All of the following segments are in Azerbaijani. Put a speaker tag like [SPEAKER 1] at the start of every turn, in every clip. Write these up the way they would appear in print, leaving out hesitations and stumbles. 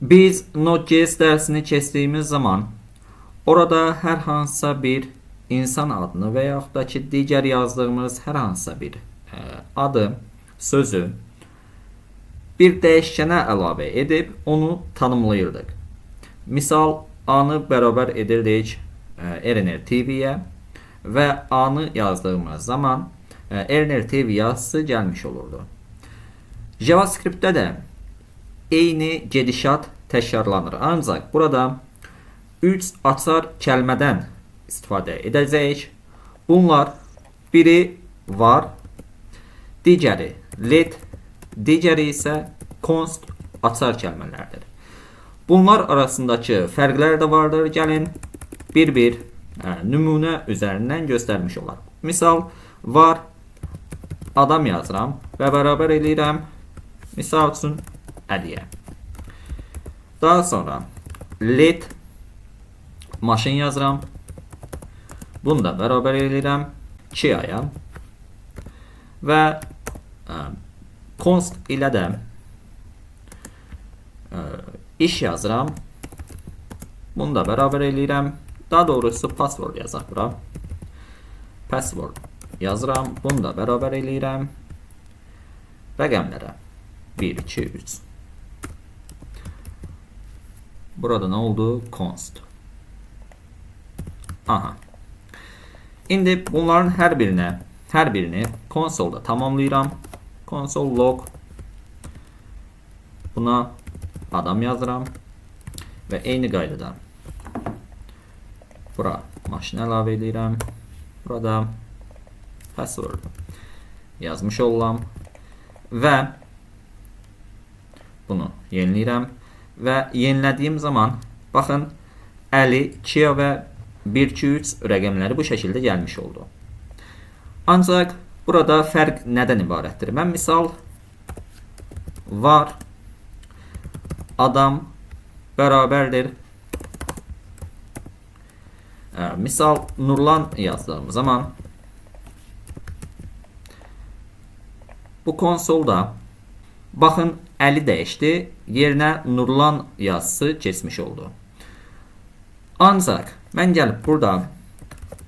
[SPEAKER 1] Biz Node.js dersini keçdiyimiz zaman orada hər hansısa bir insan adını və yaxud da ki, digər yazdığımız hər hansısa bir adı, sözü bir dəyişkənə əlavə edib onu tanımlayırdıq. Misal, A-nı bərabər edirdik Erner TV-yə və A-nı yazdığımız zaman Erner TV yazısı gəlmiş olurdu. JavaScript-də də eyni gedişat təkrarlanır. Ancaq burada 3 açar kəlmədən istifadə edəcəyik. Bunlar biri var, digəri let, digəri isə const açar kəlmələrdir. Bunlar arasındakı fərqlər də vardır. Gəlin bir nümunə üzərindən göstərmiş olar. Misal, var adam yazıram və bərabər eləyirəm misal üçün Əliyə. Daha sonra let maşın yazıram. Bunu da bərabər eləyirəm Kia'ya və const ilə də iş yazıram. Bunu da bərabər eləyirəm. Daha doğrusu password yazaq bura. Password yazıram. Bunu da bərabər eləyirəm rəqəmlərə 1, 2, 3. Burada nə oldu? Const. Aha. İndi bunların hər birini konsolda tamamlayıram. Console log. Buna adam yazıram və eyni qaydada bura maşın əlavə edirəm. Burada password yazmış olam və bunu yeniləyirəm və yenilədiyim zaman baxın Əli, Kia və 1, 2, 3 rəqəmləri bu şəkildə gəlmiş oldu. Ancaq burada fərq nədən ibarətdir? Mən misal var adam bərabərdir misal Nurlan yazdığım zaman bu konsolda baxın Əli dəyişdi, yerinə Nurlan yazısı keçmiş oldu. Ancaq mən gəlib burada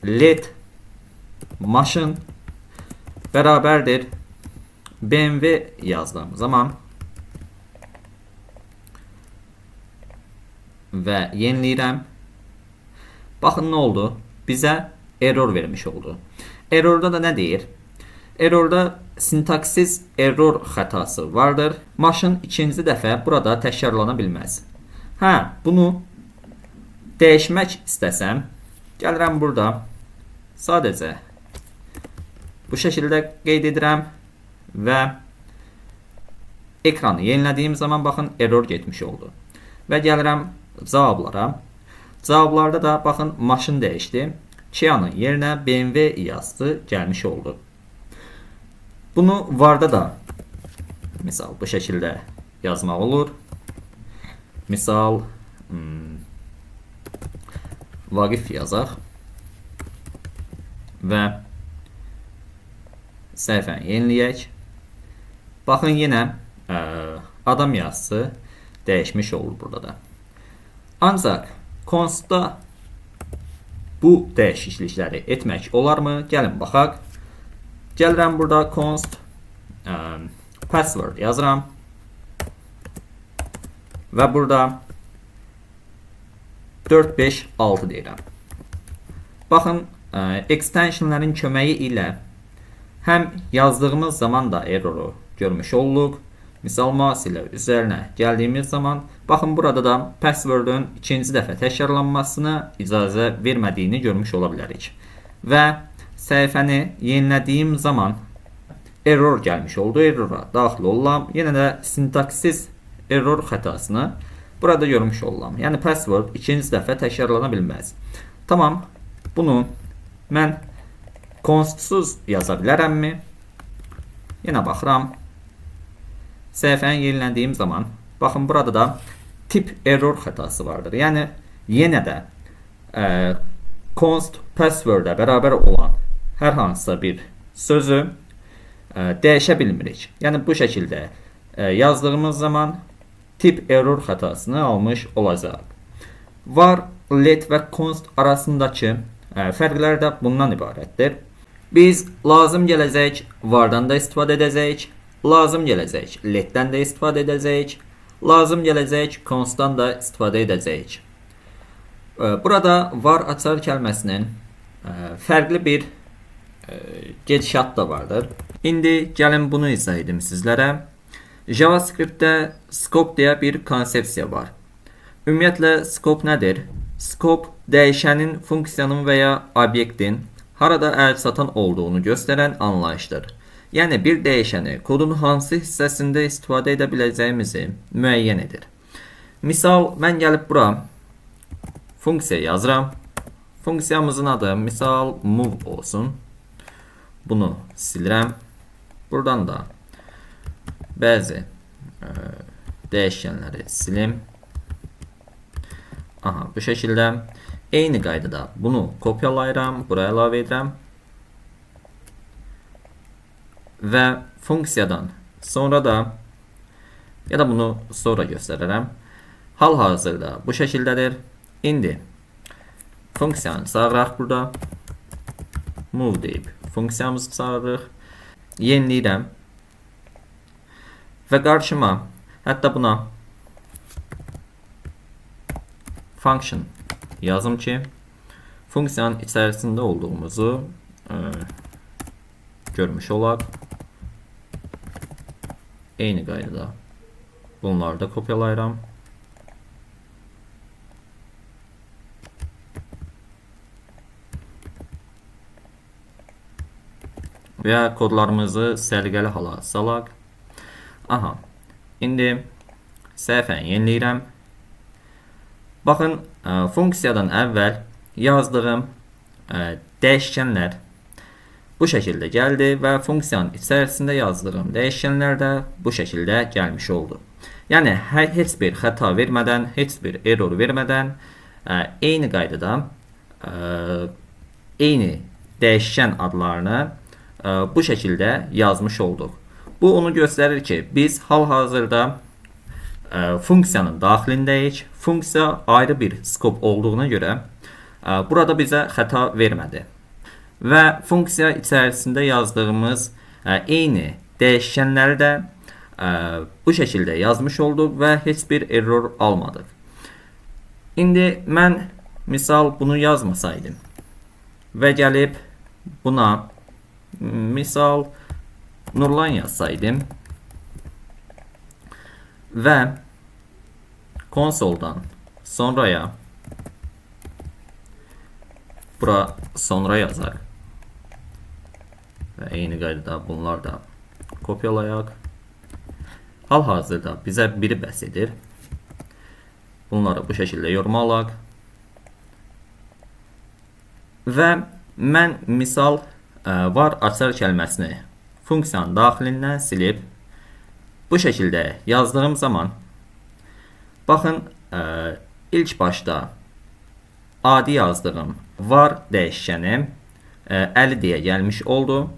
[SPEAKER 1] let maşın bərabərdir BMW yazdığım zaman və yeniləyirəm. Baxın nə oldu? Bizə error vermiş oldu. Errorda da nə deyir? Errorda sintaksis error xətası vardır. Maşın ikinci dəfə burada təkrarlana bilməz. Bunu dəyişmək istəsəm, gəlirəm burada sadəcə bu şəkildə qeyd edirəm və ekranı yenilədiyim zaman baxın error getmiş oldu. Və gəlirəm cavablara. Cavablarda da baxın maşın dəyişdi. Kia'nın yerinə BMW yazısı gəlmiş oldu. Bunu varda da misal bu şəkildə yazmaq olur. Misal Vaqif yazaq və səhifəni yeniləyək. Baxın yenə adam yazısı dəyişmiş olur burada da. Ancaq constda bu dəyişiklikləri etmək olarmı? Gəlin baxaq. Gəlirəm burada const password yazıram və burada 4, 5, 6 deyirəm. Baxın, extensionların köməyi ilə həm yazdığımız zaman da erroru görmüş olduq. Misal mouse ilə üzərinə gəldiyimiz zaman baxın burada da password'un ikinci dəfə təkrarlanmasına icazə vermədiyini görmüş ola bilərik. Və səhifəni yenilədiyim zaman error gəlmiş oldu. Errora daxil olam. Yenə də sintaksis error xətasını burada görmüş olam. Yəni password ikinci dəfə təkrarlana bilməz. Tamam. Bunu mən constsuz yaza bilərəmmi? Yenə baxıram. Səhifəni yenilədiyim zaman baxın burada da tip error xətası vardır. Yəni yenə də const password-ə bərabər olan hər hansısa bir sözü dəyişə bilmirik. Yəni bu şəkildə yazdığımız zaman tip error xətasını almış olacaq. Var, let və const arasındakı fərqlər də bundan ibarətdir. Biz lazım gələcək vardan da istifadə edəcəyik, lazım gələcək letdən də istifadə edəcəyik, lazım gələcək constdan da istifadə edəcəyik. Burada var açar kəlməsinin fərqli bir gedişat da vardır. İndi gəlin bunu izah edim sizlərə. JavaScript'də scope deyə bir konsepsiya var. Ümumiyyətlə scope nədir? Scope dəyişənin, funksiyanın və ya obyektin harada əlçatan olduğunu göstərən anlayışdır. Yəni bir dəyişəni kodun hansı hissəsində istifadə edə biləcəyimizi müəyyən edir. Misal, mən gəlib bura funksiya yazıram. Funksiyamızın adı misal move olsun. Bunu silirəm. Buradan da bəzi dəyişənləri silim. Aha, bu şəkildə eyni qaydada bunu kopyalayıram, buraya əlavə edirəm və funksiyadan sonra da ya da bunu sonra göstərərəm. Hal-hazırda bu şəkildədir. İndi funksiyanı çağıraq burada. Move deyib funksiyamızı çağırırıq. Yeniləyirəm və qarşıma hətta buna function yazım ki, funksiyanın içərisində olduğumuzu görmüş olaq. Eyni qaydada bunları da kopyalayıram. Və kodlarımızı səliqəli hala salaq. Aha, indi səhvən yeniləyirəm. Baxın, funksiyadan əvvəl yazdığım dəyişkənlər bu şəkildə gəldi və funksiyanın içərisində yazdığım dəyişkənlər də bu şəkildə gəlmiş oldu. Yəni, heç bir xəta vermədən, heç bir error vermədən eyni qaydada eyni dəyişkən adlarını bu şəkildə yazmış olduq. Bu onu göstərir ki, biz hal-hazırda funksiyanın daxilindəyik. Funksiya ayrı bir scope olduğuna görə burada bizə xəta vermədi. Və funksiya içərisində yazdığımız eyni dəyişkənləri də bu şəkildə yazmış olduq və heç bir error almadıq. İndi mən misal bunu yazmasaydım və gəlib buna misal Nurlan yazsaydım və konsoldan sonraya bura sonra yazaq və eyni qaydada bunlar da kopyalayaq. Hal-hazırda bizə biri bəs edir. Bunları bu şəkildə yormalaq və mən misal var açar kəlməsini funksiyanın daxilindən silib bu şəkildə yazdığım zaman baxın, ilk başda adi yazdığım var dəyişkəni 50 deyə gəlmiş oldu.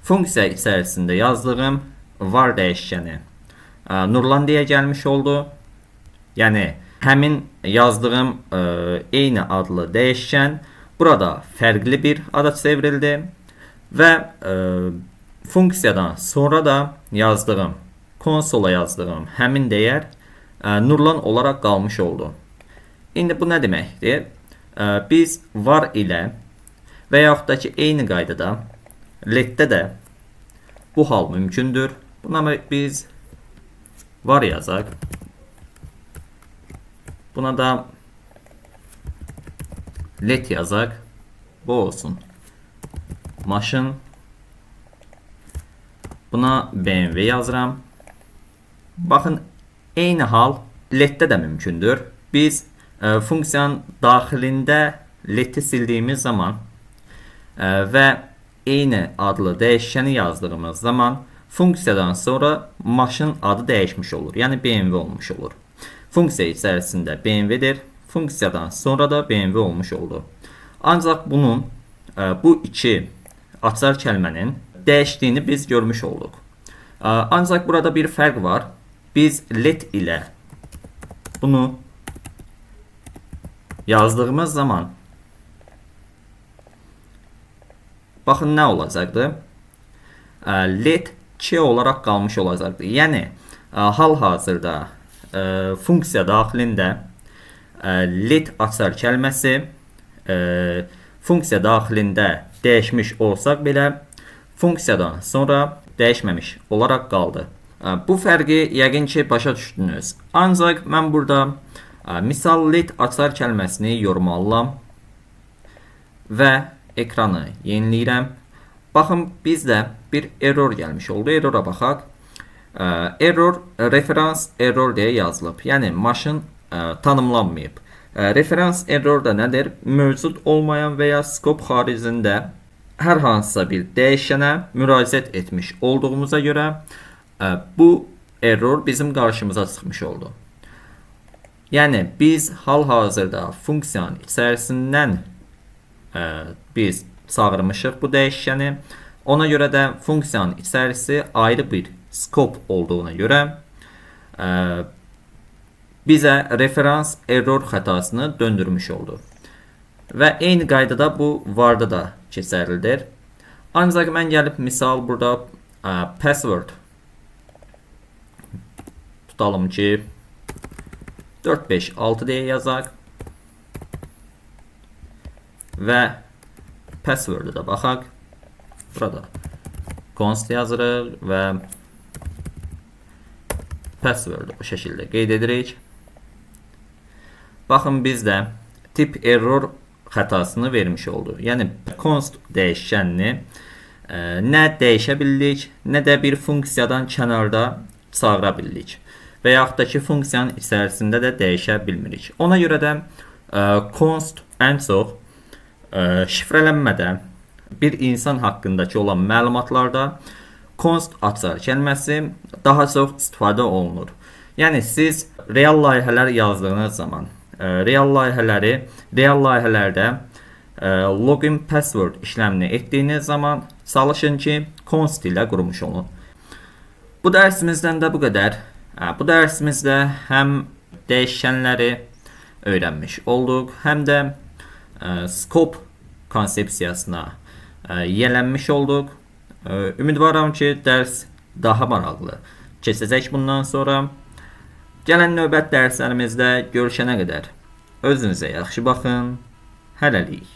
[SPEAKER 1] Funksiya içərisində yazdığım var dəyişkəni Nurlan deyə gəlmiş oldu. Yəni, həmin yazdığım eyni adlı dəyişkən burada fərqli bir ada çevrildi və funksiyadan sonra da yazdığım, konsola yazdığım həmin dəyər Nurlan olaraq qalmış oldu. İndi bu nə deməkdir? Biz var ilə və yaxud da ki, eyni qaydada letdə də bu hal mümkündür. Buna biz var yazaq. Buna da let yazaq. Bu olsun. Maşın. Buna BMW yazıram. Baxın, eyni hal letdə də mümkündür. Biz funksiyanın daxilində leti sildiyimiz zaman və eyni adlı dəyişkəni yazdığımız zaman funksiyadan sonra maşın adı dəyişmiş olur. Yəni BMW olmuş olur. Funksiya içərisində BMW-dir. Funksiyadan sonra da BMW olmuş oldu. Ancaq bunun bu iki açar kəlmənin dəyişdiyini biz görmüş olduq. Ancaq burada bir fərq var. Biz let ilə bunu yazdığımız zaman baxın nə olacaqdı? Let 2 olaraq qalmış olacaqdı. Yəni hal-hazırda funksiya daxilində let açar kəlməsi funksiya daxilində dəyişmiş olsaq belə funksiyadan sonra dəyişməmiş olaraq qaldı. Bu fərqi yəqin ki başa düşdünüz. Ancaq mən burada misal let açar kəlməsini yormalıam və ekranı yeniləyirəm. Baxın bizdə bir error gəlmiş oldu. Errora baxaq. Error referans error deyə yazılıb. Yəni maşın tanımlanmayıb. Referans error da nədir? Mövcud olmayan və ya skop xaricində hər hansısa bir dəyişənə müraciət etmiş olduğumuza görə bu error bizim qarşımıza çıxmış oldu. Yəni biz hal-hazırda funksiyanın içərisindən biz çağırmışıq bu dəyişəni. Ona görə də funksiyanın içərisi ayrı bir skop olduğuna görə bizə referans error xətasını döndürmüş oldu. Və eyni qaydada bu varda da keçərlidir. Ancaq mən gəlib misal burada password tutalım ki 456 deyə yazaq və password'u da baxaq. Burada const yazırıq və password'u bu şəkildə qeyd edirik. Baxın bizdə tip error xətasını vermiş oldu. Yəni const dəyişənini nə dəyişə bildik, nə də bir funksiyadan kənarda çağıra bildik. Və yaxud da ki funksiyanın içərisində də dəyişə bilmirik. Ona görə də const ən çox şifrələnmədə bir insan haqqındakı olan məlumatlarda const açar kəlməsi daha çox istifadə olunur. Yəni siz real layihələr yazdığınız zaman real layihələrdə login password işləmini etdiyiniz zaman çalışın ki const ilə qurmuş olun. Bu dərsimizdən də bu qədər. Bu dərsimizdə həm dəyişənləri öyrənmiş olduq, həm də skop konsepsiyasına yiyələnmiş olduq. Ümidvaram ki dərs daha maraqlı keçəcək bundan sonra. Gələn növbət dərslərimizdə görüşənə qədər özünüzə yaxşı baxın. Hələlik.